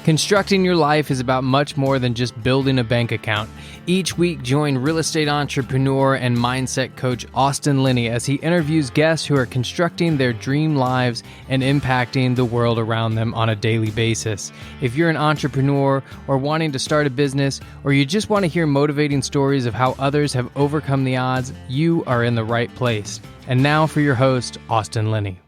Constructing your life is about much more than just building a bank account. Each week, join real estate entrepreneur and mindset coach Austin Linney as he interviews guests who are constructing their dream lives and impacting the world around them on a daily basis. If you're an entrepreneur or wanting to start a business, or you just want to hear motivating stories of how others have overcome the odds, you are in the right place. And now for your host, Austin Linney.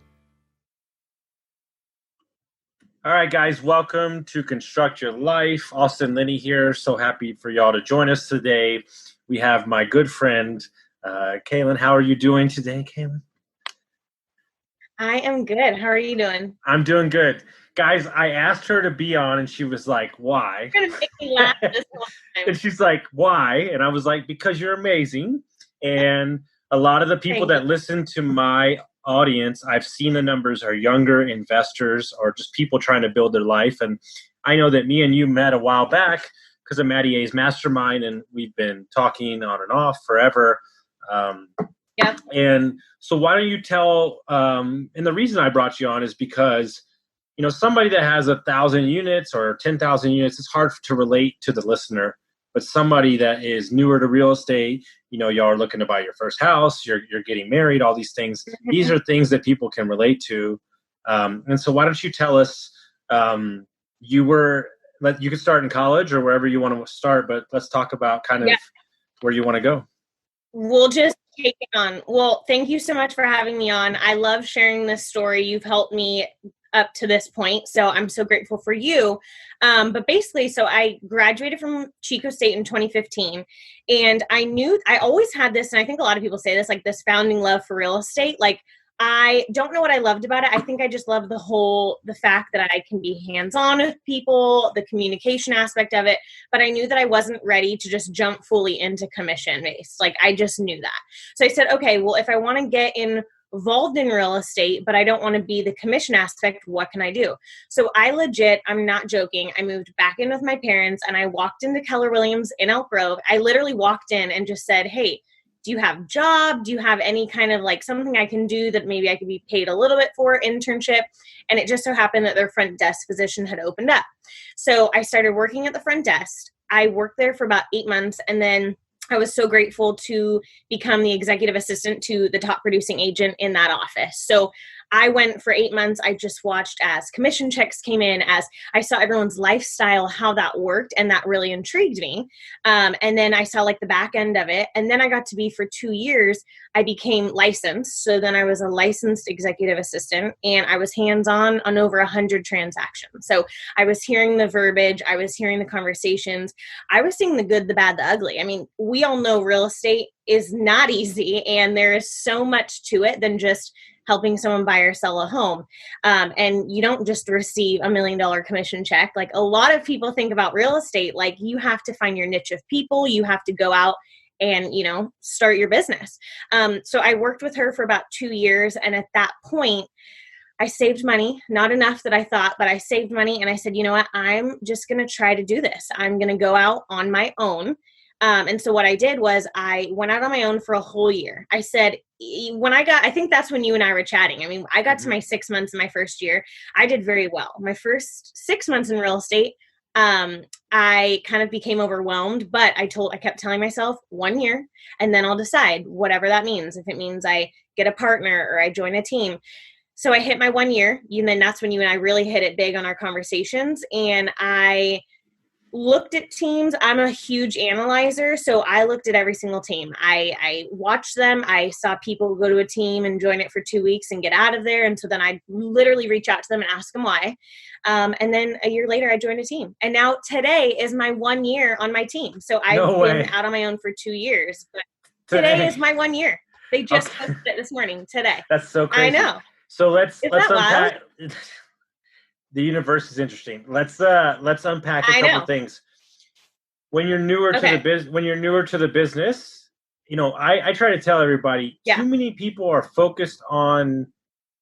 All right, guys, welcome to Construct Your Life. Austin Linney here. So happy for y'all to join us today. We have my good friend, Kaelyn. How are you doing today, Kaelyn? I am good. How are you doing? I'm doing good. Guys, I asked her to be on, and she was like, why? You're going to make me laugh this whole time. And she's like, why? And I was like, because you're amazing. And a lot of the people that listen to my audience, I've seen the numbers, are younger investors or just people trying to build their life. And I know that me and you met a while back because of Maddie A's mastermind, and we've been talking on and off forever. Yep. And so why don't you tell, and the reason I brought you on is because, you know, somebody that has 1,000 units or 10,000 units, it's hard to relate to the listener. But somebody that is newer to real estate, you know, y'all are looking to buy your first house, you're getting married, all these things. Mm-hmm. These are things that people can relate to. And so why don't you tell us, you could start in college or wherever you want to start, but let's talk about kind of where you want to go. We'll just take it on. Well, thank you so much for having me on. I love sharing this story. You've helped me up to this point, so I'm so grateful for you. But basically, so I graduated from Chico State in 2015, and I always had this, and I think a lot of people say this, like this founding love for real estate. Like, I don't know what I loved about it. I think I just love the fact that I can be hands-on with people, the communication aspect of it, but I knew that I wasn't ready to just jump fully into commission-based. Like, I just knew that. So I said, okay, well, if I want to get involved in real estate, but I don't want to be the commission aspect, what can I do? So I'm not joking, I moved back in with my parents and I walked into Keller Williams in Elk Grove. I literally walked in and just said, hey, do you have a job? Do you have any kind of like something I can do that maybe I could be paid a little bit for, internship? And it just so happened that their front desk position had opened up. So I started working at the front desk. I worked there for about 8 months, and then I was so grateful to become the executive assistant to the top producing agent in that office. So I went for 8 months. I just watched as commission checks came in, as I saw everyone's lifestyle, how that worked, and that really intrigued me. And then I saw like the back end of it. And then I got to be for 2 years, I became licensed. So then I was a licensed executive assistant, and I was hands-on on over 100 transactions. So I was hearing the verbiage, I was hearing the conversations, I was seeing the good, the bad, the ugly. I mean, we all know real estate is not easy, and there is so much to it than just helping someone buy or sell a home. And you don't just receive $1 million commission check. Like, a lot of people think about real estate, like you have to find your niche of people, you have to go out and, you know, start your business. So I worked with her for about 2 years. And at that point, I saved money, not enough that I thought, but I saved money. And I said, you know what, I'm just going to try to do this. I'm going to go out on my own. And so what I did was I went out on my own for a whole year. I said, I think that's when you and I were chatting. I mean, I got to my 6 months in my first year. I did very well. My first 6 months in real estate, I kind of became overwhelmed, but I kept telling myself 1 year, and then I'll decide whatever that means. If it means I get a partner or I join a team. So I hit my 1 year, and then that's when you and I really hit it big on our conversations. And I looked at teams. I'm a huge analyzer, so I looked at every single team. I watched them. I saw people go to a team and join it for 2 weeks and get out of there. And so then I literally reach out to them and ask them why. And then a year later, I joined a team. And now today is my 1 year on my team. So I've been out on my own for 2 years. But today is my 1 year. They just posted it this morning, today. That's so crazy. I know. So let's unpack. Wild? The universe is interesting. Let's unpack a couple things. When you're newer to the business, you know, I try to tell everybody, too many people are focused on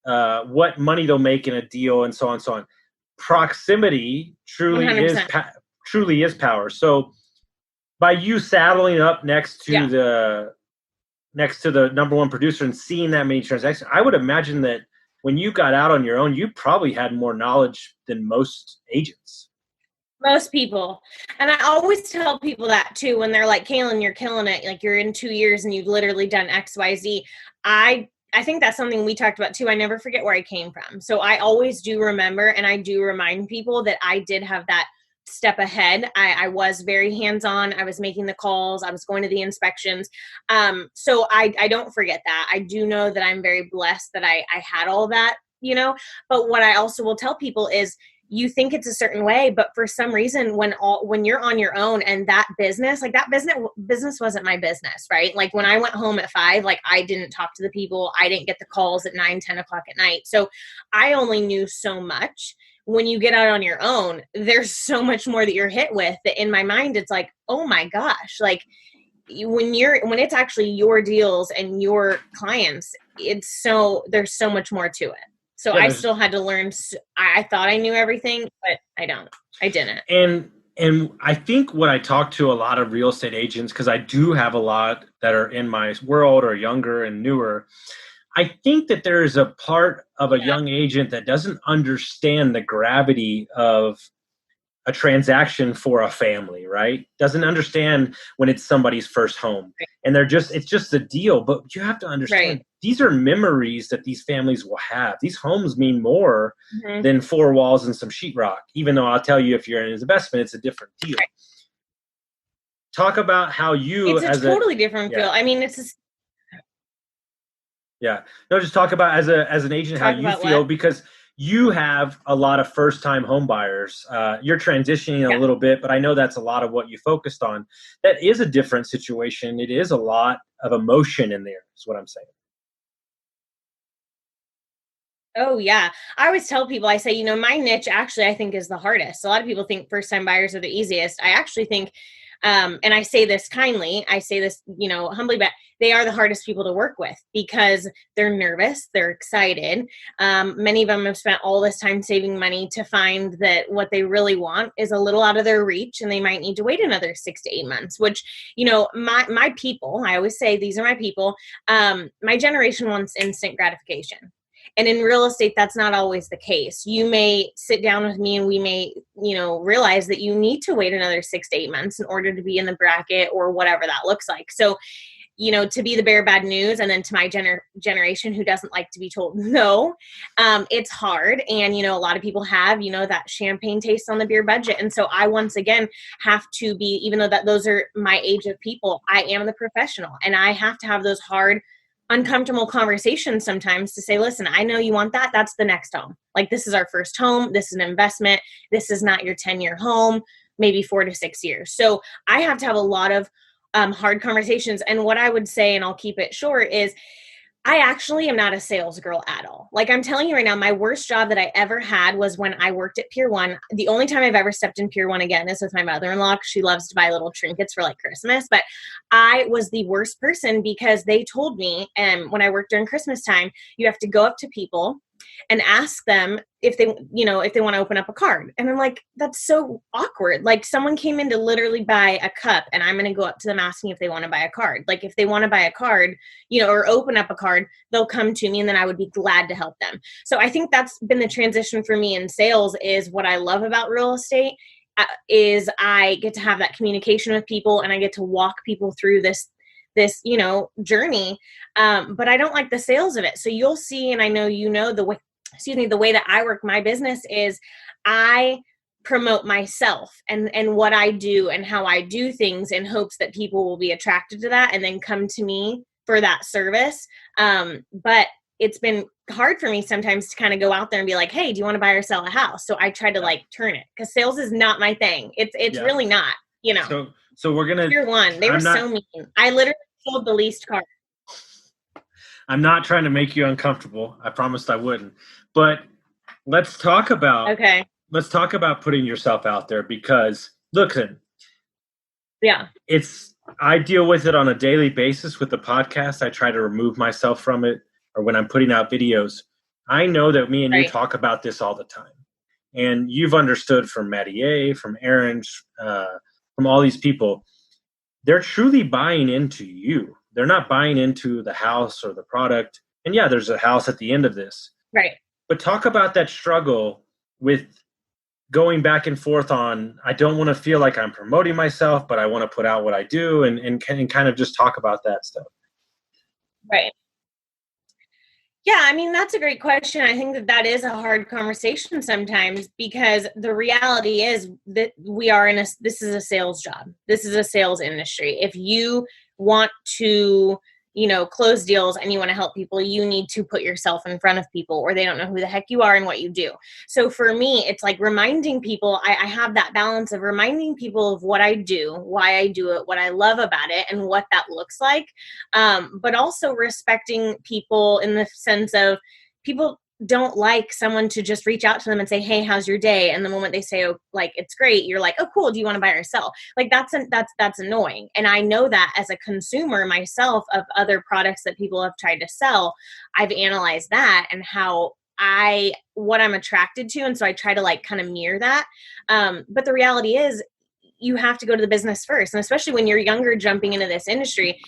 what money they'll make in a deal and so on and so on. Proximity truly 100%. is power. So by you saddling up next to the number one producer and seeing that many transactions, I would imagine that when you got out on your own, you probably had more knowledge than most agents. Most people. And I always tell people that too, when they're like, Kaelyn, you're killing it. Like you're in 2 years and you've literally done X, Y, Z. I think that's something we talked about too. I never forget where I came from. So I always do remember, and I do remind people that I did have that step ahead. I was very hands-on. I was making the calls. I was going to the inspections. So I don't forget that. I do know that I'm very blessed that I had all that, but what I also will tell people is, you think it's a certain way, but for some reason, when you're on your own and that business wasn't my business, right? Like when I went home at 5, like I didn't talk to the people, I didn't get the calls at 9, 10 o'clock at night. So I only knew so much. When you get out on your own, there's so much more that you're hit with that in my mind, it's like, oh my gosh, like when it's actually your deals and your clients, there's so much more to it. So I still had to learn. I thought I knew everything, but I didn't. And I think when I talk to a lot of real estate agents, because I do have a lot that are in my world or younger and newer, I think that there is a part of a young agent that doesn't understand the gravity of a transaction for a family, right? Doesn't understand when it's somebody's first home, and it's just a deal. But you have to understand, these are memories that these families will have. These homes mean more than 4 walls and some sheetrock, even though I'll tell you, if you're in an investment, it's a different deal. Right. Talk about how it's a totally different feel. I mean, just talk about as an agent, how you feel, because you have a lot of first-time home buyers. You're transitioning a little bit, but I know that's a lot of what you focused on. That is a different situation. It is a lot of emotion in there, is what I'm saying. Oh, yeah. I always tell people, I say, my niche actually, I think, is the hardest. A lot of people think first-time buyers are the easiest. I actually think, and I say this kindly, I say this, humbly, but they are the hardest people to work with because they're nervous, they're excited. Many of them have spent all this time saving money to find that what they really want is a little out of their reach, and they might need to wait another 6 to 8 months, which, my people, I always say, these are my people. My generation wants instant gratification. And in real estate, that's not always the case. You may sit down with me and we may, realize that you need to wait another 6 to 8 months in order to be in the bracket or whatever that looks like. So, to be the bearer of bad news, and then to my generation who doesn't like to be told no, it's hard. And, a lot of people have, that champagne taste on the beer budget. And so I, once again, have to be, even though that those are my age of people, I am the professional, and I have to have those hard, uncomfortable conversations sometimes to say, listen, I know you want that. That's the next home. Like, this is our first home. This is an investment. This is not your 10-year home, maybe 4 to 6 years. So I have to have a lot of hard conversations. And what I would say, and I'll keep it short, is I actually am not a sales girl at all. Like, I'm telling you right now, my worst job that I ever had was when I worked at Pier 1. The only time I've ever stepped in Pier 1 again is with my mother-in-law, because she loves to buy little trinkets for like Christmas. But I was the worst person because they told me, when I worked during Christmas time, you have to go up to people and ask them if they want to open up a card. And I'm like, that's so awkward. Like, someone came in to literally buy a cup, and I'm going to go up to them asking if they want to buy a card. Like, if they want to buy a card, or open up a card, they'll come to me, and then I would be glad to help them. So I think that's been the transition for me in sales. Is what I love about real estate is I get to have that communication with people, and I get to walk people through this journey. But I don't like the sales of it. So you'll see, and I know, the way that I work my business is I promote myself and what I do and how I do things in hopes that people will be attracted to that and then come to me for that service. But it's been hard for me sometimes to kind of go out there and be like, hey, do you want to buy or sell a house? So I try to turn it, because sales is not my thing. It's really not, So we're going to Pier 1. They were so mean. I literally sold the leased car. I'm not trying to make you uncomfortable. I promised I wouldn't. But let's talk about putting yourself out there, because look, I deal with it on a daily basis with the podcast. I try to remove myself from it, or when I'm putting out videos. I know that me and you talk about this all the time. And you've understood from Maddie A, from Aaron, from all these people, they're truly buying into you. They're not buying into the house or the product. And yeah, there's a house at the end of this. Right. But talk about that struggle with going back and forth on, I don't want to feel like I'm promoting myself, but I want to put out what I do, and kind of just talk about that stuff. Right. Yeah, I mean, that's a great question. I think that is a hard conversation sometimes, because the reality is that this is a sales job. This is a sales industry. If you want to, close deals and you want to help people, you need to put yourself in front of people, or they don't know who the heck you are and what you do. So for me, it's like reminding people, I have that balance of reminding people of what I do, why I do it, what I love about it, and what that looks like. But also respecting people in the sense of, people don't like someone to just reach out to them and say, hey, how's your day? And the moment they say, oh, like, it's great, you're like, oh, cool, do you want to buy or sell? Like, that's annoying. And I know that as a consumer myself of other products that people have tried to sell, I've analyzed that and what I'm attracted to. And so I try to like kind of mirror that. But the reality is, you have to go to the business first. And especially when you're younger, jumping into this industry,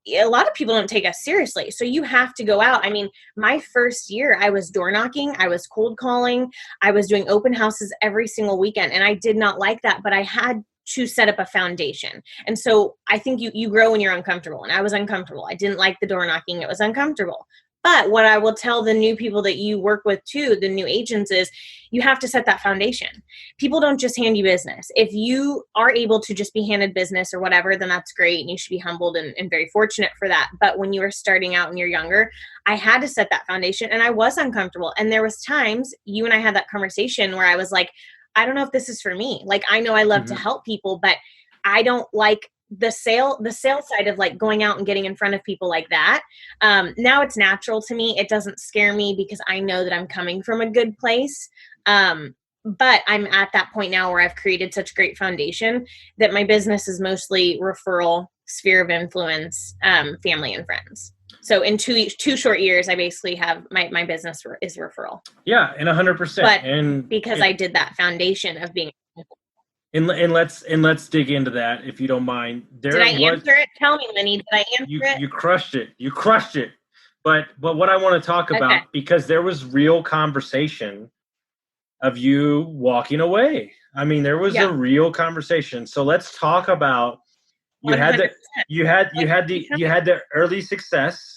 a lot of people don't take us seriously. So you have to go out. I mean, my first year, I was door knocking, I was cold calling, I was doing open houses every single weekend. And I did not like that, but I had to set up a foundation. And so I think you grow when you're uncomfortable. And I was uncomfortable. I didn't like the door knocking. It was uncomfortable. But what I will tell the new people that you work with too, the new agents, is you have to set that foundation. People don't just hand you business. If you are able to just be handed business or whatever, then that's great. And you should be humbled and very fortunate for that. But when you are starting out and you're younger, I had to set that foundation, and I was uncomfortable. And there was times you and I had that conversation where I was like, I don't know if this is for me. Like, I know I love to help people, but I don't like the sale side of like going out and getting in front of people like that. Now it's natural to me. It doesn't scare me because I know that I'm coming from a good place. But I'm at that point now where I've created such great foundation that my business is mostly referral, sphere of influence, family and friends. So in two short years, I basically have my business is referral. Yeah, and 100%. But and because I did that foundation of being. And let's dig into that, if you don't mind. Did I answer it? Tell me, Linney. Did I answer it? You crushed it. You crushed it. But what I want to talk about, because there was real conversation of you walking away. I mean, there was a real conversation. So let's talk about you 100%. had the early success.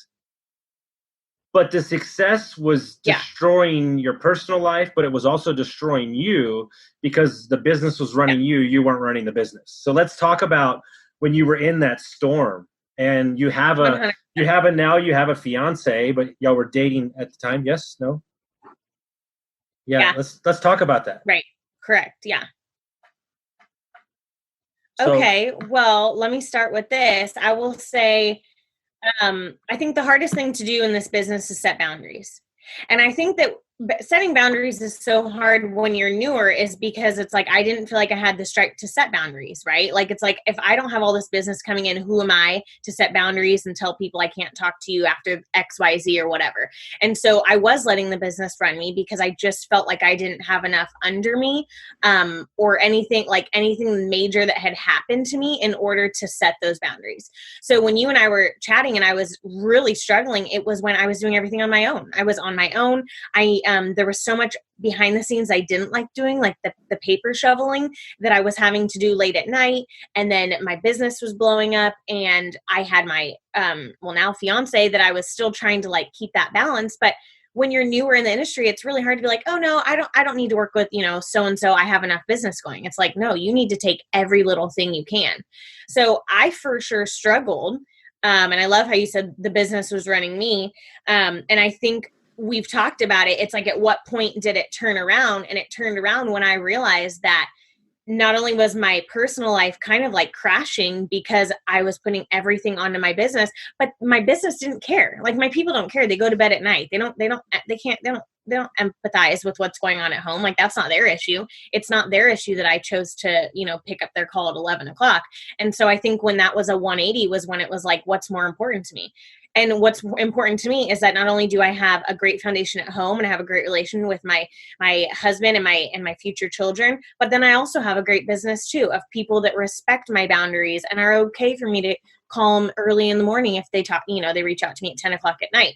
But the success was destroying your personal life, but it was also destroying you because the business was running you. You weren't running the business. So let's talk about when you were in that storm, and you have a fiance, but y'all were dating at the time. Yes? No? Yeah. Let's talk about that. Right. Correct. Yeah. So, okay. Well, let me start with this. I will say, I think the hardest thing to do in this business is set boundaries. And I think that setting boundaries is so hard when you're newer is because it's like, I didn't feel like I had the strength to set boundaries, right? Like, it's like, if I don't have all this business coming in, who am I to set boundaries and tell people I can't talk to you after XYZ or whatever? And so I was letting the business run me because I just felt like I didn't have enough under me, or anything major that had happened to me in order to set those boundaries. So when you and I were chatting and I was really struggling, it was when I was doing everything on my own. I was on my own. There was so much behind the scenes I didn't like doing, like the paper shoveling that I was having to do late at night. And then my business was blowing up, and I had my, now fiance that I was still trying to like keep that balance. But when you're newer in the industry, it's really hard to be like, oh no, I don't need to work with, so-and-so. I have enough business going. It's like, no, you need to take every little thing you can. So I for sure struggled. And I love how you said the business was running me. And I think we've talked about it. It's like, at what point did it turn around? And it turned around when I realized that not only was my personal life kind of like crashing because I was putting everything onto my business, but my business didn't care. Like, my people don't care. They go to bed at night. They don't empathize with what's going on at home. Like, that's not their issue. It's not their issue that I chose to, pick up their call at 11 o'clock. And so I think when that was a 180 was when it was like, what's more important to me? And what's important to me is that not only do I have a great foundation at home and I have a great relation with my husband and my future children, but then I also have a great business too, of people that respect my boundaries and are okay for me to call them early in the morning if they talk, they reach out to me at 10 o'clock at night.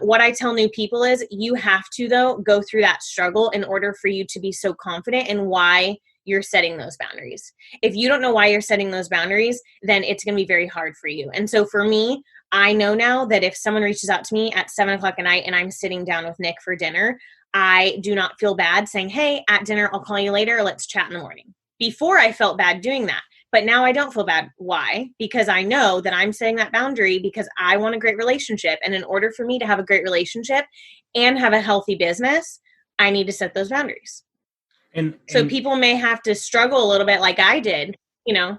What I tell new people is you have to, though, go through that struggle in order for you to be so confident in why you're setting those boundaries. If you don't know why you're setting those boundaries, then it's going to be very hard for you. And so for me, I know now that if someone reaches out to me at 7:00 at night and I'm sitting down with Nick for dinner, I do not feel bad saying, hey, at dinner, I'll call you later. Let's chat in the morning. Before I felt bad doing that. But now I don't feel bad. Why? Because I know that I'm setting that boundary because I want a great relationship. And in order for me to have a great relationship and have a healthy business, I need to set those boundaries. And so people may have to struggle a little bit like I did, you know.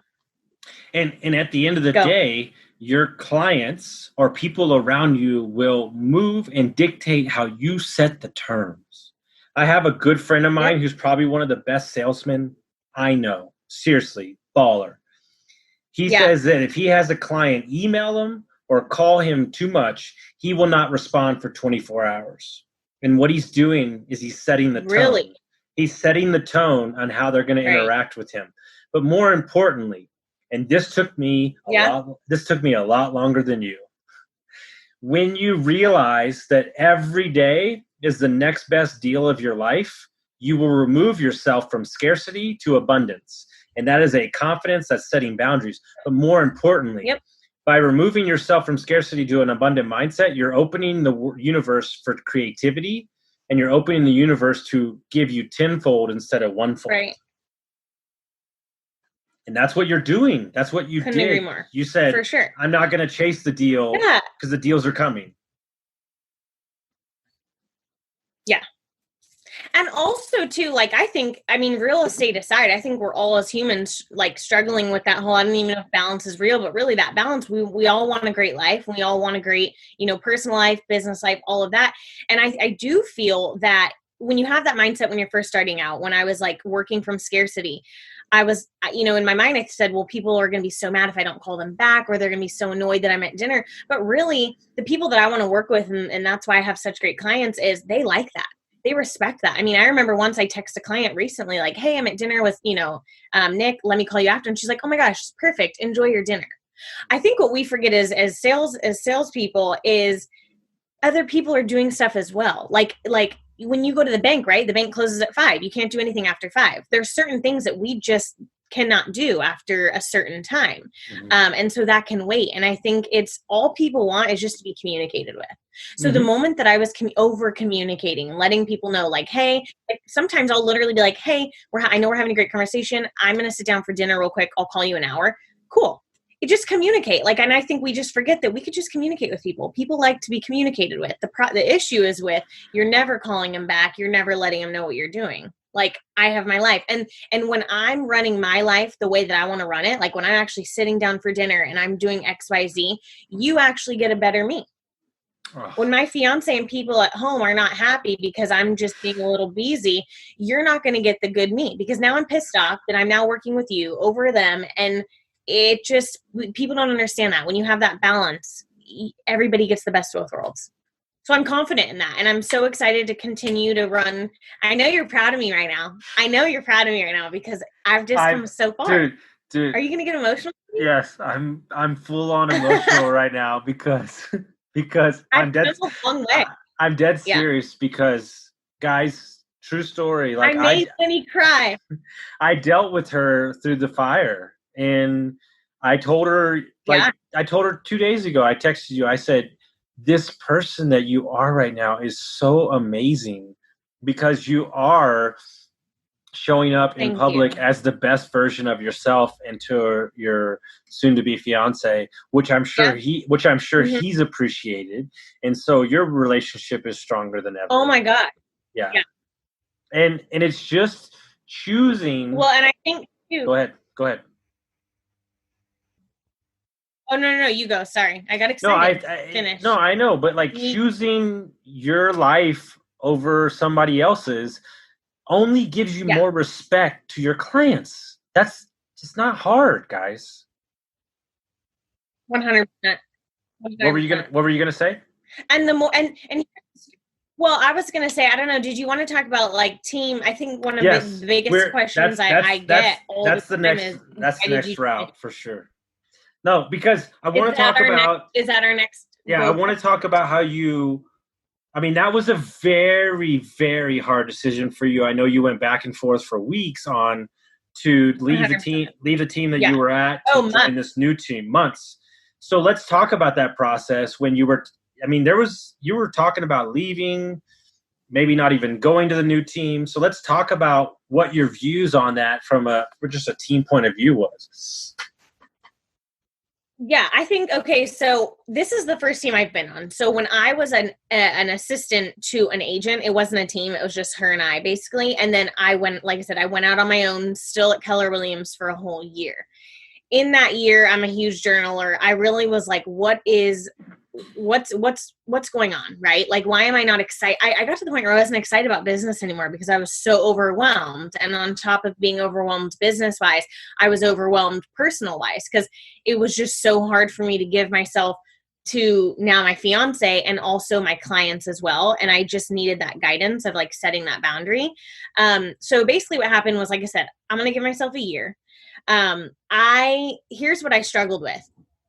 And at the end of the day, your clients or people around you will move and dictate how you set the terms. I have a good friend of mine who's probably one of the best salesmen I know. Seriously, baller. He says that if he has a client email him or call him too much, he will not respond for 24 hours. And what he's doing is he's setting the tone. Really? He's setting the tone on how they're going to interact with him. But more importantly, and this took me a lot longer than you. When you realize that every day is the next best deal of your life, you will remove yourself from scarcity to abundance. And that is a confidence that's setting boundaries. But more importantly, by removing yourself from scarcity to an abundant mindset, you're opening the universe for creativity, and you're opening the universe to give you tenfold instead of onefold. Right. And that's what you're doing. That's what you Couldn't did. agree more. You said, for sure, I'm not going to chase the deal because the deals are coming. Yeah. And also too, like, I mean, real estate aside, I think we're all as humans, like, struggling with that whole, I don't even know if balance is real, but really that balance, we all want a great life. We all want a great, you know, personal life, business life, all of that. And I do feel that when you have that mindset, when you're first starting out, when I was like working from scarcity, I was, you know, in my mind, I said, well, people are going to be so mad if I don't call them back, or they're going to be so annoyed that I'm at dinner. But really the people that I want to work with, and that's why I have such great clients, is they like that. They respect that. I mean, I remember once I texted a client recently, like, hey, I'm at dinner with, you know, Nick, let me call you after. And she's like, oh my gosh, perfect. Enjoy your dinner. I think what we forget is as salespeople is other people are doing stuff as well. Like when you go to the bank, right? The bank closes at 5. You can't do anything after 5. There's certain things that we just cannot do after a certain time. Mm-hmm. And so that can wait. And I think it's all people want is just to be communicated with. So the moment that I was over communicating, letting people know, like, hey, like, sometimes I'll literally be like, hey, I know we're having a great conversation. I'm going to sit down for dinner real quick. I'll call you in an hour. Cool. You just communicate. Like, and I think we just forget that we could just communicate with people. People like to be communicated with. The issue is with, you're never calling them back. You're never letting them know what you're doing. Like, I have my life. And when I'm running my life the way that I want to run it, like when I'm actually sitting down for dinner and I'm doing XYZ, you actually get a better me. Oh. When my fiance and people at home are not happy because I'm just being a little busy, you're not going to get the good me, because now I'm pissed off that I'm now working with you over them. And it just, people don't understand that. When you have that balance, everybody gets the best of both worlds. So I'm confident in that. And I'm so excited to continue to run. I know you're proud of me right now. Because I've just come so far. Dude. Are you going to get emotional? Yes, I'm full on emotional right now because I'm dead. I've come a long way. I'm dead serious because, guys, true story. Like, I made Lenny cry. I dealt with her through the fire, and I told her, I told her 2 days ago, I texted you, I said, this person that you are right now is so amazing because you are showing up in public as the best version of yourself and to your soon-to-be fiance, which I'm sure he's appreciated, and so your relationship is stronger than ever. Oh my God! Yeah. And it's just choosing. Well, and I think too. Go ahead. Oh, no, you go. Sorry. I got excited. Finish. No, I know. But like choosing your life over somebody else's only gives you more respect to your clients. That's just not hard, guys. 100%. What were you gonna say? And the more, and well, I was going to say, I don't know. Did you want to talk about like team? I think one of the biggest questions I get all the time is, that's the next route for sure. No, because I want to talk about. Is that our next Yeah, I want to talk about how that was a very, very hard decision for you. I know you went back and forth for weeks on to leave 100%. the team that you were at to join this new team, months. So let's talk about that process when you were, you were talking about leaving, maybe not even going to the new team. So let's talk about what your views on that from just a team point of view was. Yeah, I think, okay, so this is the first team I've been on. So when I was an assistant to an agent, it wasn't a team. It was just her and I, basically. And then I went out on my own, still at Keller Williams for a whole year. In that year, I'm a huge journaler. I really was like, what's going on, right? Like, why am I not excited? I got to the point where I wasn't excited about business anymore because I was so overwhelmed. And on top of being overwhelmed business-wise, I was overwhelmed personal-wise because it was just so hard for me to give myself to now my fiance and also my clients as well. And I just needed that guidance of like setting that boundary. So basically what happened was, like I said, I'm going to give myself a year. Here's what I struggled with.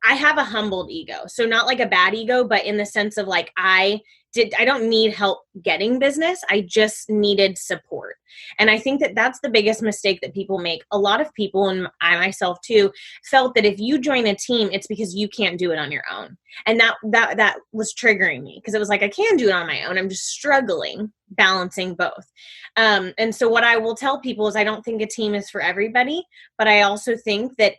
I have a humbled ego. So not like a bad ego, but in the sense of like, I don't need help getting business. I just needed support. And I think that that's the biggest mistake that people make. A lot of people, and I myself too, felt that if you join a team, it's because you can't do it on your own. And that was triggering me because it was like, I can do it on my own. I'm just struggling balancing both. And so what I will tell people is I don't think a team is for everybody, but I also think that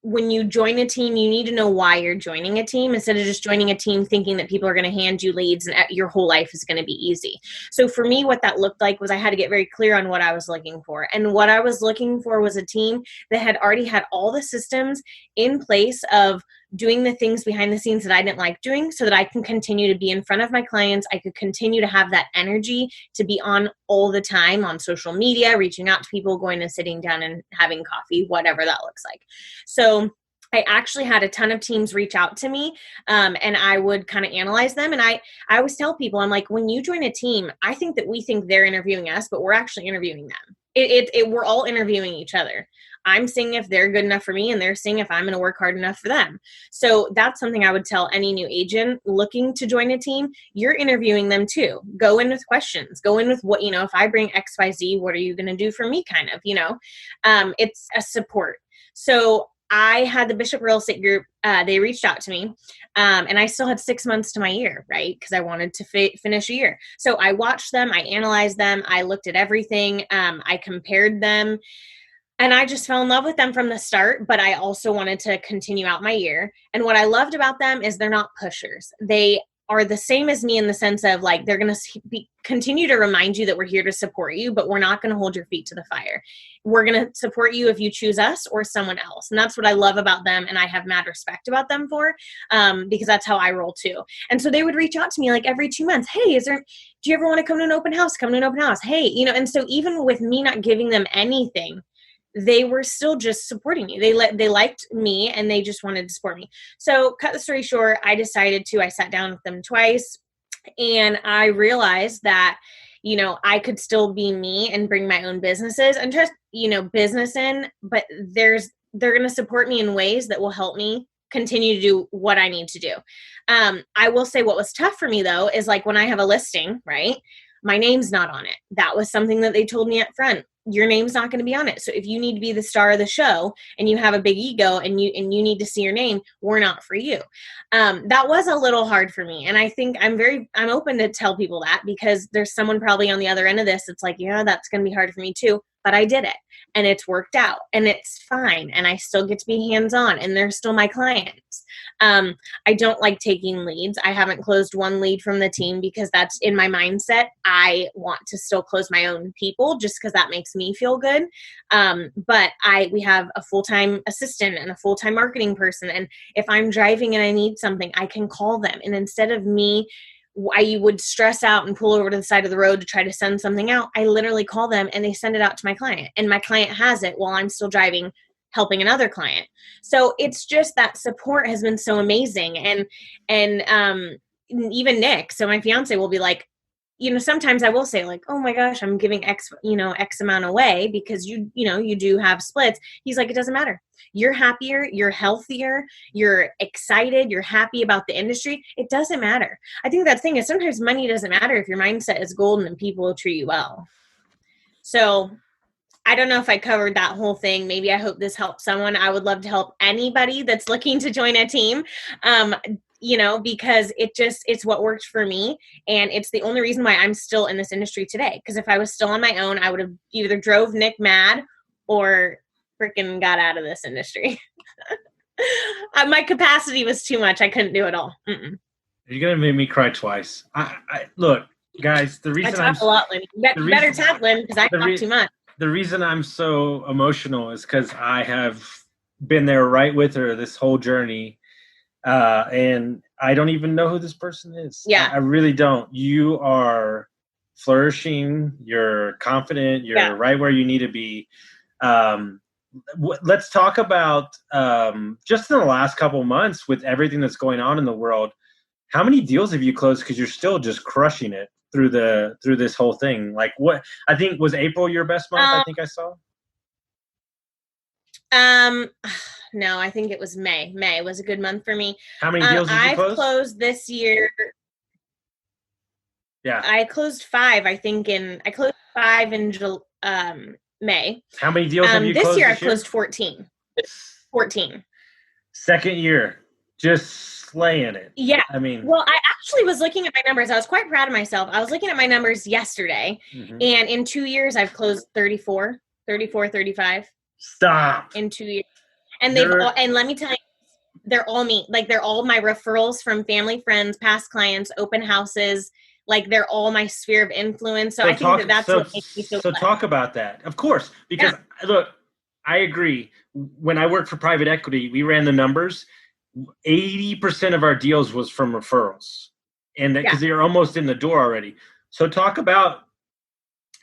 when you join a team, you need to know why you're joining a team instead of just joining a team thinking that people are going to hand you leads and your whole life is going to be easy. So for me, what that looked like was I had to get very clear on what I was looking for. And what I was looking for was a team that had already had all the systems in place of doing the things behind the scenes that I didn't like doing so that I can continue to be in front of my clients. I could continue to have that energy to be on all the time on social media, reaching out to people, going and sitting down and having coffee, whatever that looks like. So I actually had a ton of teams reach out to me and I would kind of analyze them. And I always tell people, I'm like, when you join a team, I think that we think they're interviewing us, but we're actually interviewing them. We're all interviewing each other. I'm seeing if they're good enough for me and they're seeing if I'm going to work hard enough for them. So that's something I would tell any new agent looking to join a team. You're interviewing them too. Go in with questions. Go in with what, if I bring XYZ, what are you going to do for me kind of, it's a support. So I had the Bishop Real Estate Group. They reached out to me and I still had 6 months to my year, right? Because I wanted to finish a year. So I watched them. I analyzed them. I looked at everything. I compared them. And I just fell in love with them from the start, but I also wanted to continue out my year. And what I loved about them is they're not pushers. They are the same as me in the sense of like, they're going to continue to remind you that we're here to support you, but we're not going to hold your feet to the fire. We're going to support you if you choose us or someone else. And that's what I love about them. And I have mad respect about them for, because that's how I roll too. And so they would reach out to me like every 2 months. Hey, do you ever want to come to an open house? Come to an open house. Hey, and so even with me not giving them anything, they were still just supporting me. They liked me and they just wanted to support me. So cut the story short, I sat down with them twice and I realized that, I could still be me and bring my own businesses and just, business in, but they're going to support me in ways that will help me continue to do what I need to do. I will say what was tough for me though, is like when I have a listing, right? My name's not on it. That was something that they told me up front. Your name's not going to be on it. So if you need to be the star of the show and you have a big ego and you need to see your name, we're not for you. That was a little hard for me. And I think I'm open to tell people that because there's someone probably on the other end of this. It's like, yeah, that's going to be hard for me too, but I did it and it's worked out and it's fine. And I still get to be hands-on and they're still my clients. I don't like taking leads. I haven't closed one lead from the team because that's in my mindset. I want to still close my own people just because that makes me feel good. But we have a full-time assistant and a full-time marketing person. And if I'm driving and I need something, I can call them. And instead of me, I would stress out and pull over to the side of the road to try to send something out. I literally call them and they send it out to my client. And my client has it while I'm still driving, helping another client. So it's just that support has been so amazing. And even Nick, so my fiance will be like, sometimes I will say like, oh my gosh, I'm giving X amount away because you do have splits. He's like, it doesn't matter. You're happier, you're healthier, you're excited, you're happy about the industry. It doesn't matter. I think that thing is sometimes money doesn't matter if your mindset is golden and people will treat you well. So I don't know if I covered that whole thing. Maybe I hope this helps someone. I would love to help anybody that's looking to join a team. Because it's what worked for me. And it's the only reason why I'm still in this industry today. Because if I was still on my own, I would have either drove Nick mad or freaking got out of this industry. My capacity was too much. I couldn't do it all. Mm-mm. You're going to make me cry twice. I look, guys, the reason I talk a lot, Lynn. You better talk, Lynn, because I talk too much. The reason I'm so emotional is because I have been there right with her this whole journey. And I don't even know who this person is. Yeah. I really don't. You are flourishing. You're confident. You're right where you need to be. Let's talk about just in the last couple of months with everything that's going on in the world. How many deals have you closed? Because you're still just crushing it through this whole thing. Like what I think was April your best month. I think I saw. No, I think it was May. May was a good month for me. How many deals did you close? I've closed this year. Yeah. I closed 5, I think I closed 5 in May. How many deals have you closed this year? I closed 14. 14. Second year. Just slaying it. Yeah. I mean. Well, I actually was looking at my numbers. I was quite proud of myself. I was looking at my numbers yesterday. Mm-hmm. And in 2 years, I've closed 34, 35. Stop. In 2 years. And and let me tell you, they're all me. Like they're all my referrals from family, friends, past clients, open houses. Like they're all my sphere of influence. So I think that's what makes me so So talk about that. Of course, because look, I agree. When I worked for private equity, we ran the numbers. 80% of our deals was from referrals, and because they're almost in the door already. So talk about,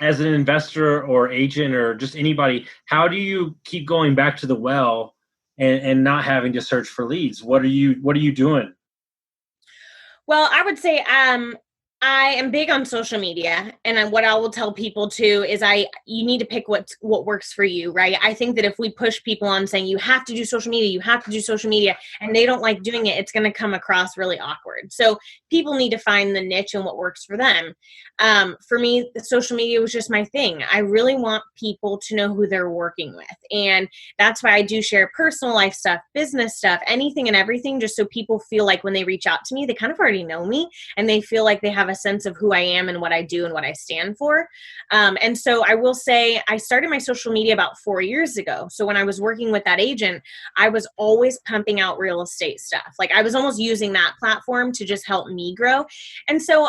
as an investor or agent or just anybody, how do you keep going back to the well and not having to search for leads? What are you doing? Well, I would say I am big on social media, and what I will tell people too is you need to pick what works for you, right? I think that if we push people on saying you have to do social media, and they don't like doing it, it's going to come across really awkward. So people need to find the niche and what works for them. For me, social media was just my thing. I really want people to know who they're working with, and that's why I do share personal life stuff, business stuff, anything and everything, just so people feel like when they reach out to me, they kind of already know me, and they feel like they have a sense of who I am and what I do and what I stand for. And so I will say I started my social media about 4 years ago. So when I was working with that agent, I was always pumping out real estate stuff. Like I was almost using that platform to just help me grow. And so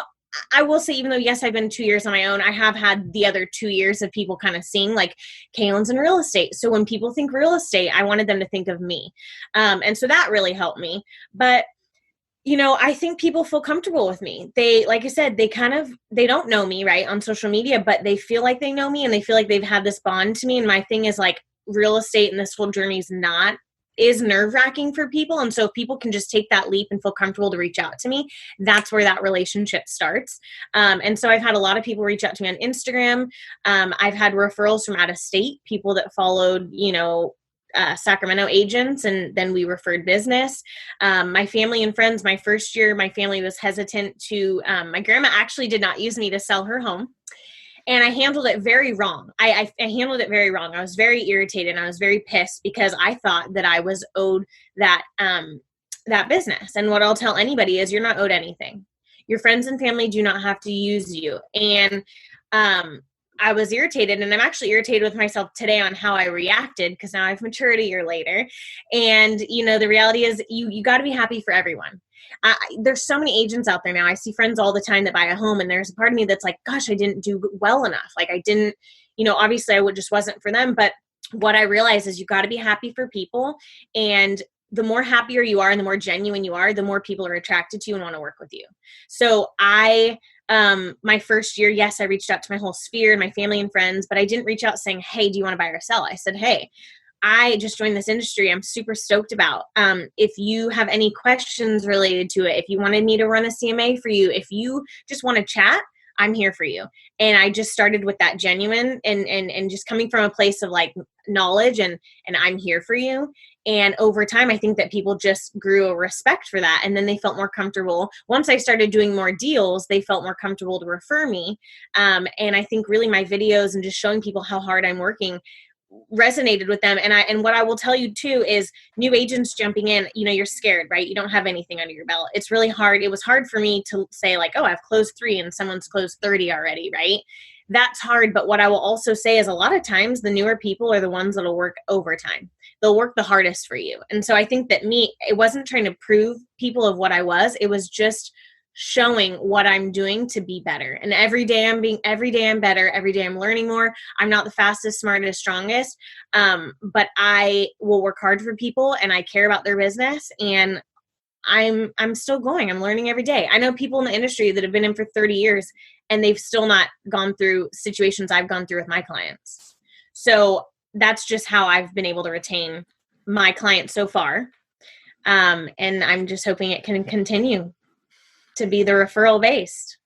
I will say, even though, yes, I've been 2 years on my own, I have had the other 2 years of people kind of seeing like Kaelyn's in real estate. So when people think real estate, I wanted them to think of me. And so that really helped me. But I think people feel comfortable with me. They, like I said, they don't know me, right, on social media, but they feel like they know me and they feel like they've had this bond to me. And my thing is like real estate and this whole journey is nerve-wracking for people. And so if people can just take that leap and feel comfortable to reach out to me, that's where that relationship starts. And so I've had a lot of people reach out to me on Instagram. I've had referrals from out of state, people that followed, Sacramento agents, and then we referred business. My family and friends, my first year, my family was hesitant to, my grandma actually did not use me to sell her home. And I handled it very wrong. I handled it very wrong. I was very irritated and I was very pissed because I thought that I was owed that business. And what I'll tell anybody is you're not owed anything. Your friends and family do not have to use you. And I was irritated, and I'm actually irritated with myself today on how I reacted because now I've matured a year later. And, the reality is you got to be happy for everyone. There's so many agents out there now. I see friends all the time that buy a home, and there's a part of me that's like, gosh, I didn't do well enough. Like I didn't, obviously I just wasn't for them. But what I realize is you got to be happy for people. And the more happier you are and the more genuine you are, the more people are attracted to you and want to work with you. So my first year, yes, I reached out to my whole sphere and my family and friends, but I didn't reach out saying, hey, do you want to buy or sell? I said, hey, I just joined this industry. I'm super stoked about. If you have any questions related to it, if you wanted me to run a CMA for you, if you just want to chat, I'm here for you. And I just started with that genuine and just coming from a place of like knowledge and I'm here for you. And over time, I think that people just grew a respect for that. And then they felt more comfortable. Once I started doing more deals, they felt more comfortable to refer me. And I think really my videos and just showing people how hard I'm working resonated with them. And what I will tell you too is new agents jumping in, you know, you're scared, right? You don't have anything under your belt. It's really hard. It was hard for me to say like, oh, I've closed 3 and someone's closed 30 already, right? That's hard. But what I will also say is a lot of times the newer people are the ones that'll work overtime. They'll work the hardest for you. And so I think that it wasn't trying to prove people of what I was. It was just showing what I'm doing to be better. And every day I'm better. Every day I'm learning more. I'm not the fastest, smartest, strongest. But I will work hard for people and I care about their business and I'm still going. I'm learning every day. I know people in the industry that have been in for 30 years and they've still not gone through situations I've gone through with my clients. So that's just how I've been able to retain my clients so far. And I'm just hoping it can continue to be the referral based.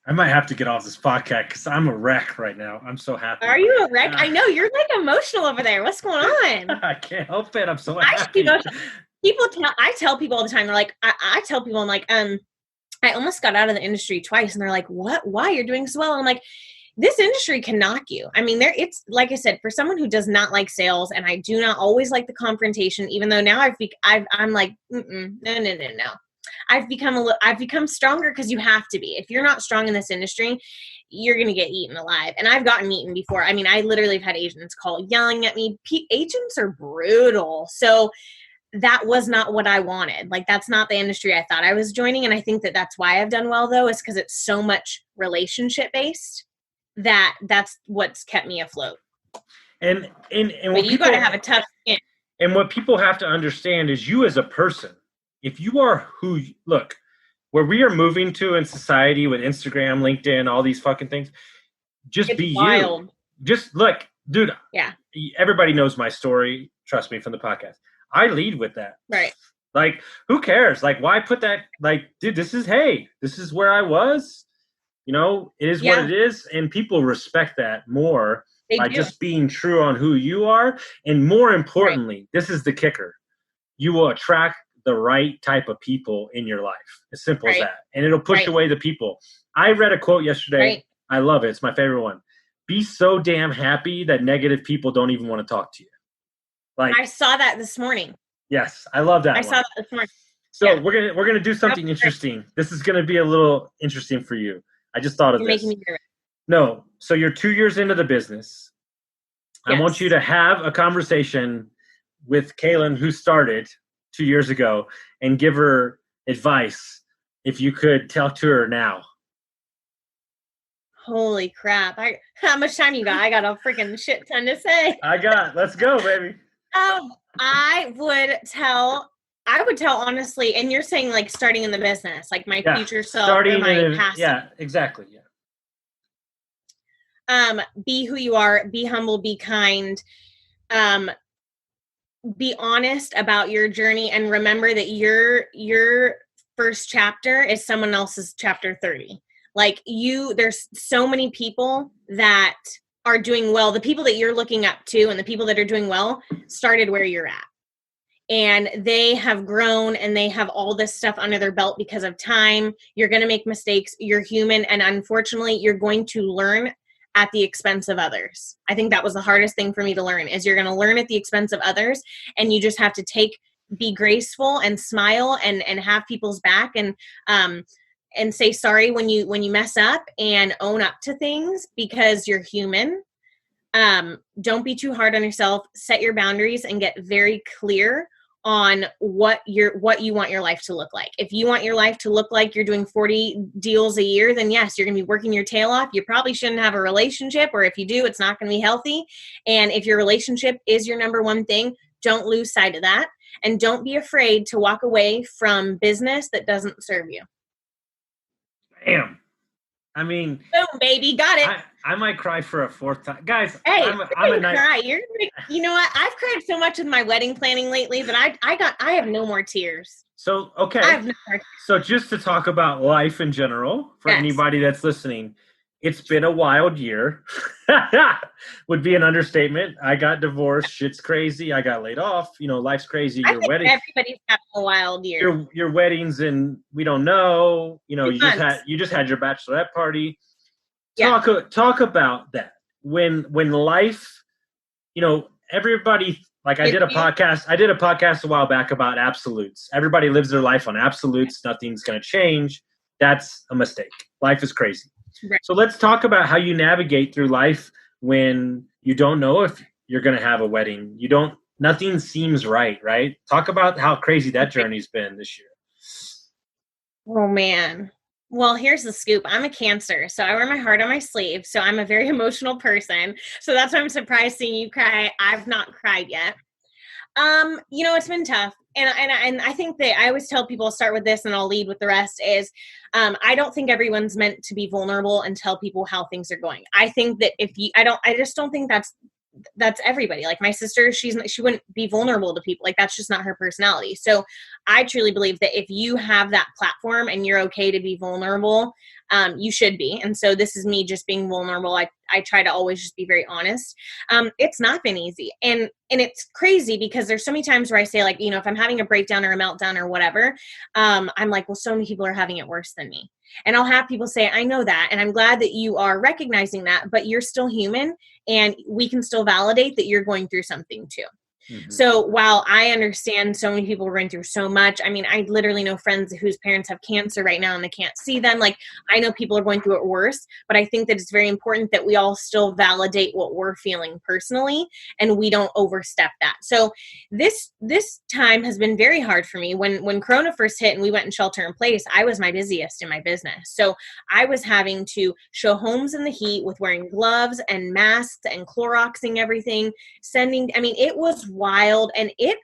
I might have to get off this podcast because I'm a wreck right now. I'm so happy. Are you a wreck? I know you're like emotional over there. What's going on? I can't help it. I'm so happy. I tell people all the time. They're like, I tell people, I'm like, I almost got out of the industry twice, and they're like, what? Why? You're doing so well. And I'm like, this industry can knock you. I mean, it's like I said, for someone who does not like sales, and I do not always like the confrontation. Even though now I'm like, no. I've become stronger because you have to be. If you're not strong in this industry, you're going to get eaten alive. And I've gotten eaten before. I mean, I literally have had agents call yelling at me. Agents are brutal. So that was not what I wanted. Like, that's not the industry I thought I was joining. And I think that that's why I've done well, though, is because it's so much relationship based that's what's kept me afloat. And but you got to have a tough skin. And what people have to understand is you as a person. If you are where we are moving to in society with Instagram, LinkedIn, all these fucking things, just it's be wild. You. Just look, dude. Yeah. Everybody knows my story. Trust me, from the podcast. I lead with that. Right. Like, who cares? Like, why put that? Like, dude, this is where I was. You know, it is what it is, and people respect that more by just being true on who you are, and more importantly, this is the kicker: you will attract the right type of people in your life. As simple as that. And it'll push away the people. I read a quote yesterday. Right. I love it. It's my favorite one. Be so damn happy that negative people don't even want to talk to you. Like, I saw that this morning. Yes. I love that I saw that this morning. So we're gonna do something interesting. This is gonna be a little interesting for you. I just thought of this. Making me nervous. No. So you're 2 years into the business. Yes. I want you to have a conversation with Kaelyn, who started 2 years ago, and give her advice if you could tell to her now. Holy crap. How much time you got? I got a freaking shit ton to say. Let's go, baby. I would tell honestly, and you're saying like starting in the business, like my future self or my past. Yeah, exactly. Yeah. Be who you are, be humble, be kind. Be honest about your journey and remember that your first chapter is someone else's chapter 30. Like there's so many people that are doing well. The people that you're looking up to and the people that are doing well started where you're at. And they have grown and they have all this stuff under their belt because of time. You're going to make mistakes. You're human. And unfortunately, you're going to learn at the expense of others. I think that was the hardest thing for me to learn is you're going to learn at the expense of others. And you just have to be graceful and smile and have people's back and say sorry when you mess up and own up to things because you're human. Don't be too hard on yourself. Set your boundaries and get very clear on what you want your life to look like. If you want your life to look like you're doing 40 deals a year, then yes, you're going to be working your tail off. You probably shouldn't have a relationship, or if you do, it's not going to be healthy. And if your relationship is your number one thing, don't lose sight of that. And don't be afraid to walk away from business that doesn't serve you. Damn. I mean, boom, baby, got it. I might cry for a fourth time, guys. Hey, I'm a cry. You know what? I've cried so much with my wedding planning lately, but I have no more tears. So okay, I have no more tears. So just to talk about life in general for anybody that's listening, it's been a wild year. Would be an understatement. I got divorced. Shit's crazy. I got laid off. You know, life's crazy. Your wedding. Everybody's having a wild year. Your weddings, and we don't know. You know, you just had your bachelorette party. Talk about that. When life, you know, everybody, like I did a podcast a while back about absolutes. Everybody lives their life on absolutes. Nothing's going to change. That's a mistake. Life is crazy. Right. So let's talk about how you navigate through life when you don't know if you're going to have a wedding. Nothing seems right? Talk about how crazy that journey's been this year. Oh man. Well, here's the scoop. I'm a Cancer, so I wear my heart on my sleeve. So I'm a very emotional person. So that's why I'm surprised seeing you cry. I've not cried yet. You know, it's been tough. And I think that I always tell people, I'll start with this and I'll lead with the rest is, I don't think everyone's meant to be vulnerable and tell people how things are going. I think that I just don't think that's everybody. Like my sister, she wouldn't be vulnerable to people. Like that's just not her personality. So I truly believe that if you have that platform and you're okay to be vulnerable, you should be. And so this is me just being vulnerable. I try to always just be very honest. It's not been easy. And it's crazy because there's so many times where I say like, you know, if I'm having a breakdown or a meltdown or whatever, I'm like, well, so many people are having it worse than me. And I'll have people say, I know that. And I'm glad that you are recognizing that, but you're still human and we can still validate that you're going through something too. Mm-hmm. So while I understand so many people are going through so much, I mean, I literally know friends whose parents have cancer right now and they can't see them. Like I know people are going through it worse, but I think that it's very important that we all still validate what we're feeling personally and we don't overstep that. So this time has been very hard for me. When Corona first hit and we went in shelter in place, I was my busiest in my business. So I was having to show homes in the heat with wearing gloves and masks and Cloroxing everything, it was wild and it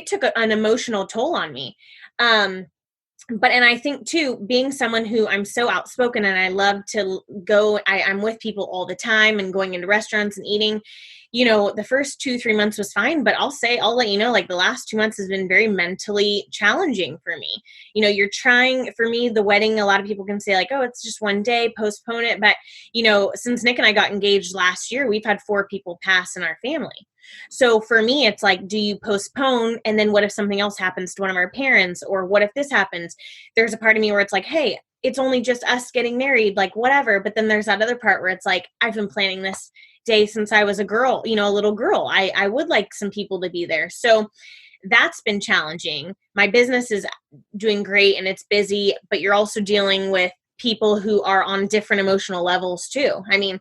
took an emotional toll on me. And I think too, being someone who I'm so outspoken and I love to go, I'm with people all the time and going into restaurants and eating, you know, the first 2-3 months was fine, but I'll let you know, like the last 2 months has been very mentally challenging for me. You know, for me, the wedding, a lot of people can say like, oh, it's just one day, postpone it. But, you know, since Nick and I got engaged last year, we've had 4 people pass in our family. So for me, it's like, do you postpone? And then what if something else happens to one of our parents? Or what if this happens? There's a part of me where it's like, hey, it's only just us getting married, like whatever. But then there's that other part where it's like, I've been planning this day since I was a girl, you know, a little girl. I would like some people to be there. So that's been challenging. My business is doing great and it's busy, but you're also dealing with people who are on different emotional levels too. I mean,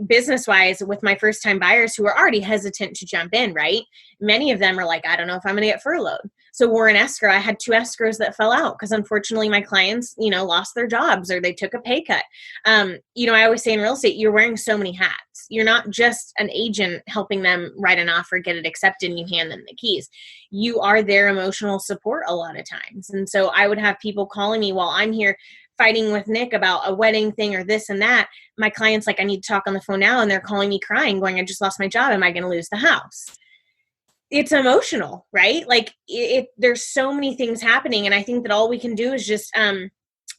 business-wise, with my first-time buyers who are already hesitant to jump in, right? Many of them are like, I don't know if I'm going to get furloughed. So we're in escrow. I had 2 escrows that fell out because unfortunately my clients, you know, lost their jobs or they took a pay cut. You know, I always say in real estate, you're wearing so many hats. You're not just an agent helping them write an offer, get it accepted, and you hand them the keys. You are their emotional support a lot of times. And so I would have people calling me while I'm here fighting with Nick about a wedding thing or this and that. My client's like, I need to talk on the phone now. And they're calling me crying, going, I just lost my job. Am I going to lose the house? It's emotional, right? Like there's so many things happening. And I think that all we can do is just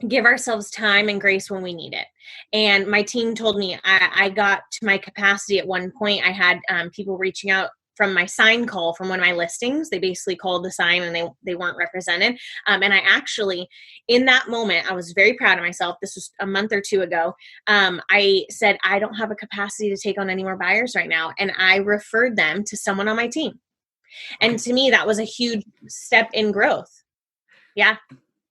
give ourselves time and grace when we need it. And my team told me I got to my capacity at one point. I had people reaching out from my sign call from one of my listings. They basically called the sign and they weren't represented. And I actually, in that moment, I was very proud of myself. This was a month or 2 ago. I said, I don't have a capacity to take on any more buyers right now. And I referred them to someone on my team. And to me, that was a huge step in growth. Yeah.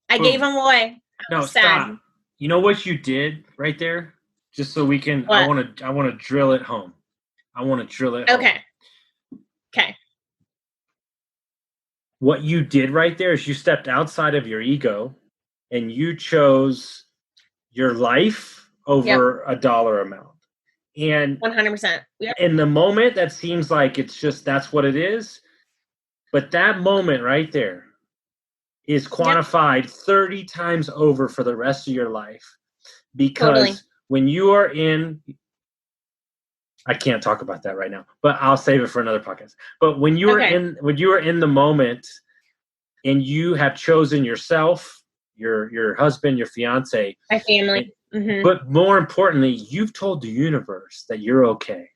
I gave them away. No, stop. You know what you did right there? Just so we can, I want to drill it home. Okay. Okay. What you did right there is you stepped outside of your ego and you chose your life over a dollar amount. And 100%. Yep. In the moment, that seems like it's just, that's what it is. But that moment right there is quantified 30 times over for the rest of your life. Because when you are in, I can't talk about that right now, but I'll save it for another podcast. But when you are in the moment and you have chosen yourself, your husband, your fiance, my family, but more importantly, you've told the universe that you're okay.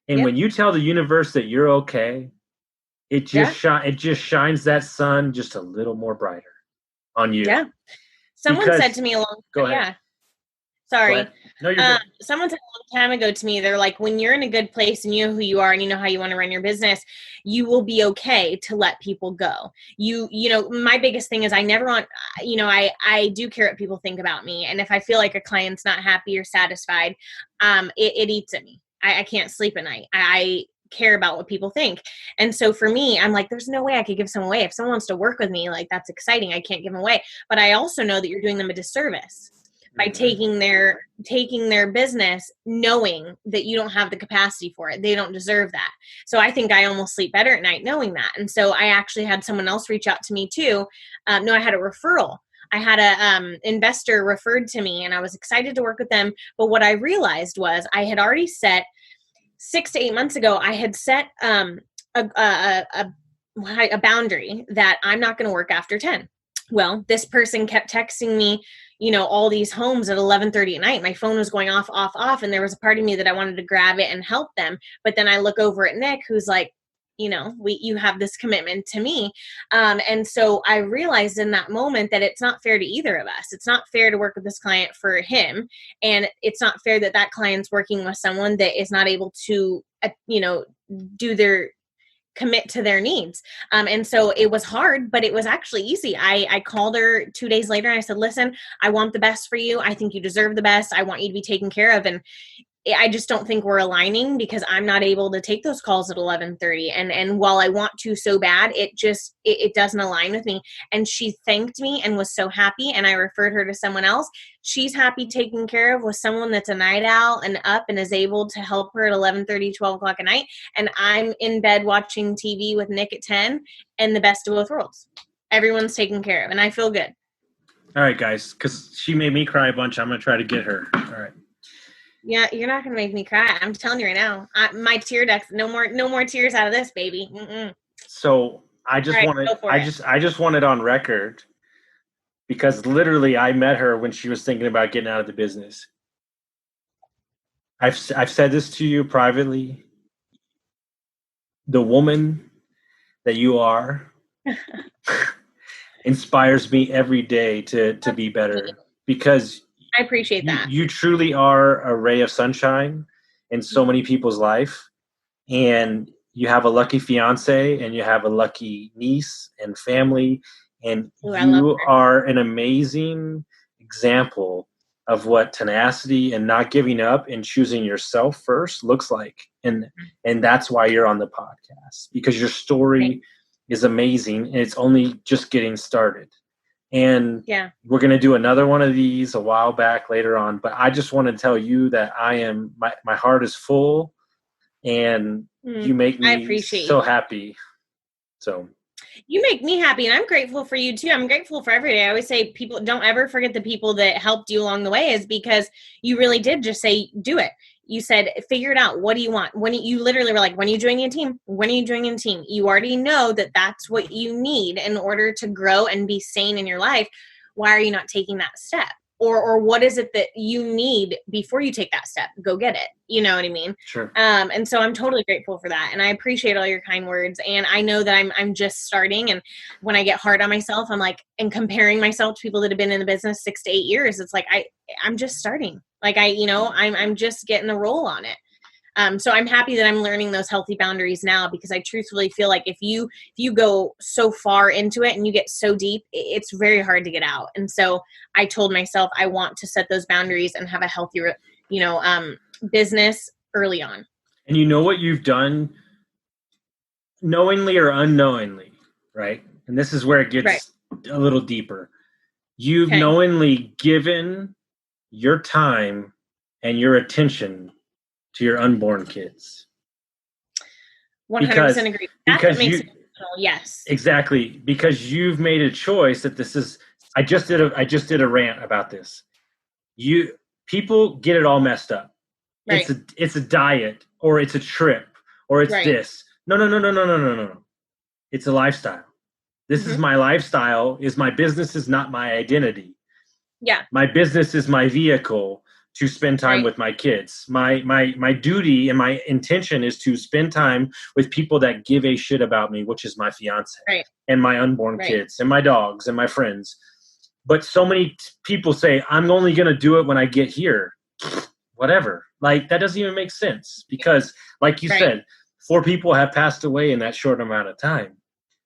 And when you tell the universe that you're okay, it just shines that sun just a little more brighter on you. Yeah. Someone said to me Go ahead. Yeah. Sorry. No, you're good. Someone said a long time ago to me, they're like, when you're in a good place and you know who you are and you know how you want to run your business, you will be okay to let people go. You know, my biggest thing is I never want, you know, I do care what people think about me. And if I feel like a client's not happy or satisfied, it eats at me. I can't sleep at night. I care about what people think. And so for me, I'm like, there's no way I could give someone away. If someone wants to work with me, like, that's exciting. I can't give them away. But I also know that you're doing them a disservice by taking their business, knowing that you don't have the capacity for it. They don't deserve that. So I think I almost sleep better at night knowing that. And so I actually had someone else reach out to me too. I had a referral. I had a investor referred to me, and I was excited to work with them. But what I realized was I had already set 6 to 8 months ago, I had set a boundary that I'm not going to work after 10. Well, this person kept texting me, you know, all these homes at 11:30 at night. My phone was going off. And there was a part of me that I wanted to grab it and help them. But then I look over at Nick, who's like, you know, you have this commitment to me. And so I realized in that moment that it's not fair to either of us. It's not fair to work with this client for him. And it's not fair that that client's working with someone that is not able to, you know, commit to their needs. And so it was hard, but it was actually easy. I called her 2 days later and I said, listen, I want the best for you. I think you deserve the best. I want you to be taken care of. And I just don't think we're aligning because I'm not able to take those calls at 11:30. And while I want to so bad, it doesn't align with me. And she thanked me and was so happy. And I referred her to someone else. She's happy taken care of with someone that's a night owl and up and is able to help her at 11:30, 12 o'clock at night. And I'm in bed watching TV with Nick at 10, and the best of both worlds. Everyone's taken care of and I feel good. All right, guys, because she made me cry a bunch. I'm going to try to get her. All right. Yeah, you're not gonna make me cry. I'm telling you right now. My tear ducts. No more tears out of this, baby. Mm-mm. So I just wanted on record, because literally I met her when she was thinking about getting out of the business. I've said this to you privately. The woman that you are inspires me every day to be better, because I appreciate that. You truly are a ray of sunshine in so many people's life. And you have a lucky fiance and you have a lucky niece and family. And you are an amazing example of what tenacity and not giving up and choosing yourself first looks like. And that's why you're on the podcast, because your story is amazing and it's only just getting started. And we're going to do another one of these a while back later on. But I just want to tell you that my heart is full and you make me so happy. So you make me happy and I'm grateful for you too. I'm grateful for every day. I always say people don't ever forget the people that helped you along the way, is because you really did just say, do it. You said, figure it out. What do you want? You literally were like, when are you joining a team? When are you joining a team? You already know that that's what you need in order to grow and be sane in your life. Why are you not taking that step? Or what is it that you need before you take that step? Go get it. You know what I mean? Sure. And so I'm totally grateful for that. And I appreciate all your kind words. And I know that I'm just starting. And when I get hard on myself, I'm like, and comparing myself to people that have been in the business 6 to 8 years, it's like, I'm just starting. Like I'm just getting a roll on it. So I'm happy that I'm learning those healthy boundaries now, because I truthfully feel like if you go so far into it and you get so deep, it's very hard to get out. And so I told myself I want to set those boundaries and have a healthy, business early on. And you know what you've done, knowingly or unknowingly, right? And this is where it gets a little deeper. You've knowingly given your time and your attention to your unborn kids. 100% agree. That's what makes it personal. Yes. Exactly. Because you've made a choice that this is, I just did a rant about this. people get it all messed up. Right. It's a diet, or it's a trip, or it's this. No. It's a lifestyle. This is my lifestyle. My business is not my identity. Yeah. My business is my vehicle to spend time with my kids. My duty and my intention is to spend time with people that give a shit about me, which is my fiance and my unborn kids and my dogs and my friends. But so many people say, I'm only going to do it when I get here. Whatever. Like, that doesn't even make sense, because like you said, 4 people have passed away in that short amount of time.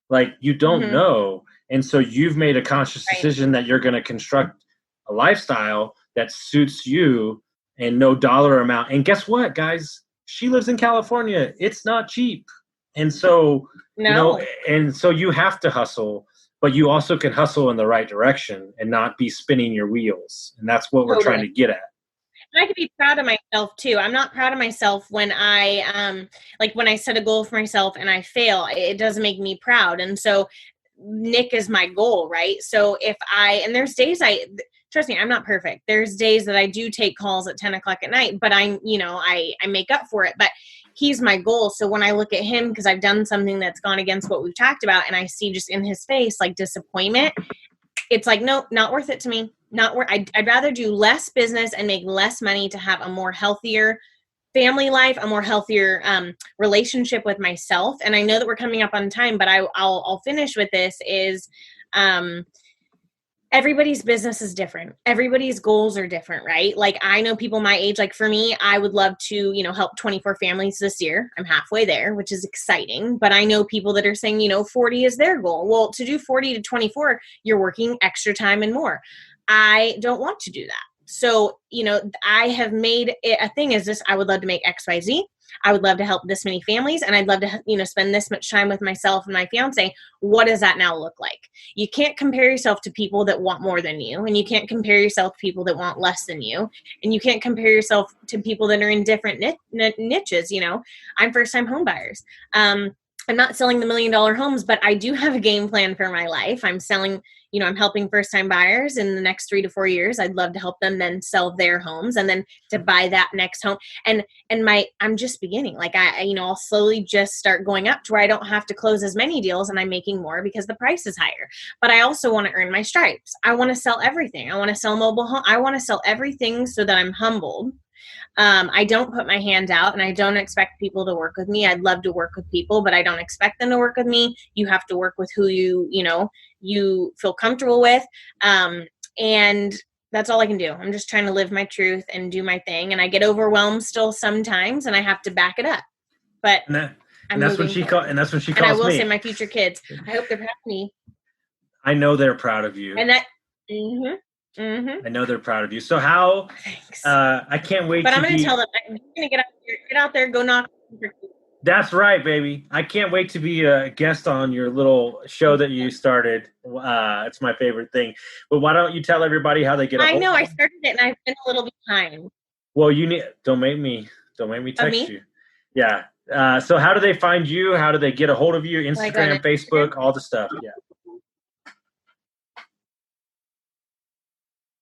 Like, you don't know. And so you've made a conscious decision that you're going to construct a lifestyle that suits you, and no dollar amount. And guess what, guys? She lives in California. It's not cheap. And so, and so you have to hustle, but you also can hustle in the right direction and not be spinning your wheels. And that's what we're trying to get at. And I can be proud of myself too. I'm not proud of myself when I, when I set a goal for myself and I fail. It doesn't make me proud. And so Nick is my goal, right? So and there's days trust me, I'm not perfect. There's days that I do take calls at 10 o'clock at night, but I make up for it. But he's my goal. So when I look at him, because I've done something that's gone against what we've talked about, and I see just in his face like disappointment, it's like, no, not worth it to me. Not worth. I'd rather do less business and make less money to have a more healthier family life, a more healthier relationship with myself. And I know that we're coming up on time, but I'll finish with this is, everybody's business is different. Everybody's goals are different, right? Like, I know people my age, like for me, I would love to, help 24 families this year. I'm halfway there, which is exciting. But I know people that are saying, 40 is their goal. Well, to do 40 to 24, you're working extra time and more. I don't want to do that. So, I have made it a thing is this, I would love to make X, Y, Z. I would love to help this many families, and I'd love to, spend this much time with myself and my fiance. What does that now look like? You can't compare yourself to people that want more than you, and you can't compare yourself to people that want less than you, and you can't compare yourself to people that are in different niches. I'm first-time home buyers. I'm not selling the $1 million homes, but I do have a game plan for my life. I'm selling, I'm helping first-time buyers in the next 3 to 4 years. I'd love to help them then sell their homes and then to buy that next home. And I'm just beginning. Like I'll slowly just start going up to where I don't have to close as many deals and I'm making more because the price is higher. But I also want to earn my stripes. I want to sell everything. I want to sell mobile home. I want to sell everything so that I'm humbled. I don't put my hand out, and I don't expect people to work with me. I'd love to work with people, but I don't expect them to work with me. You have to work with who you feel comfortable with. And that's all I can do. I'm just trying to live my truth and do my thing. And I get overwhelmed still sometimes, and I have to back it up. But that's when she calls me. And I will say, my future kids, I hope they're proud of me. I know they're proud of you. And that. Mm-hmm. Mm-hmm. I know they're proud of you. So how? Thanks. I can't wait. But I'm going to tell them, I'm going to get out there, go knock. That's right, baby. I can't wait to be a guest on your little show that you started. It's my favorite thing. But why don't you tell everybody how they get? I know I started it and I've been a little behind. Well, don't make me text you. Yeah. So how do they find you? How do they get a hold of you? Instagram, Facebook, all the stuff. Yeah.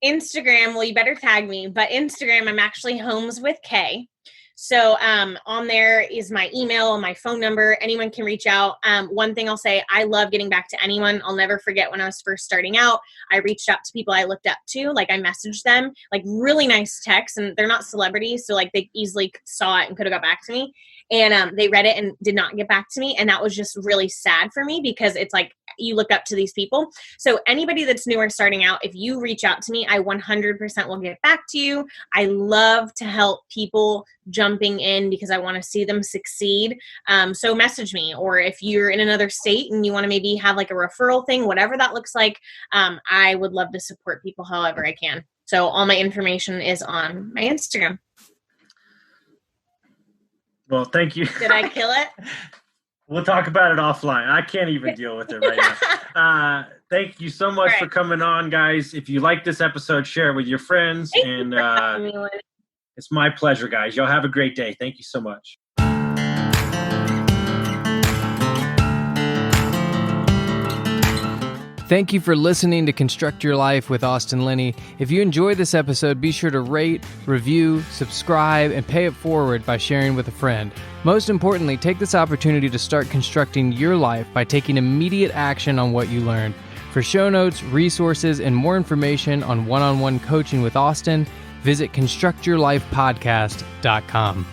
Instagram, well, you better tag me, but Instagram, I'm actually Homes with K. So on there is my email, my phone number. Anyone can reach out. One thing I'll say, I love getting back to anyone. I'll never forget when I was first starting out, I reached out to people I looked up to. Like I messaged them, like really nice texts, and they're not celebrities. So like they easily saw it and could have got back to me. And they read it and did not get back to me. And that was just really sad for me because it's like you look up to these people. So anybody that's new or starting out, if you reach out to me, I 100% will get back to you. I love to help people jumping in because I want to see them succeed. So message me, or if you're in another state and you want to maybe have like a referral thing, whatever that looks like, I would love to support people however I can. So all my information is on my Instagram. Well, thank you. Did I kill it? We'll talk about it offline. I can't even deal with it right now. Thank you so much for coming on, guys. If you like this episode, share it with your friends. It's my pleasure, guys. Y'all have a great day. Thank you so much. Thank you for listening to Construct Your Life with Austin Linney. If you enjoyed this episode, be sure to rate, review, subscribe, and pay it forward by sharing with a friend. Most importantly, take this opportunity to start constructing your life by taking immediate action on what you learned. For show notes, resources, and more information on one-on-one coaching with Austin, visit constructyourlifepodcast.com.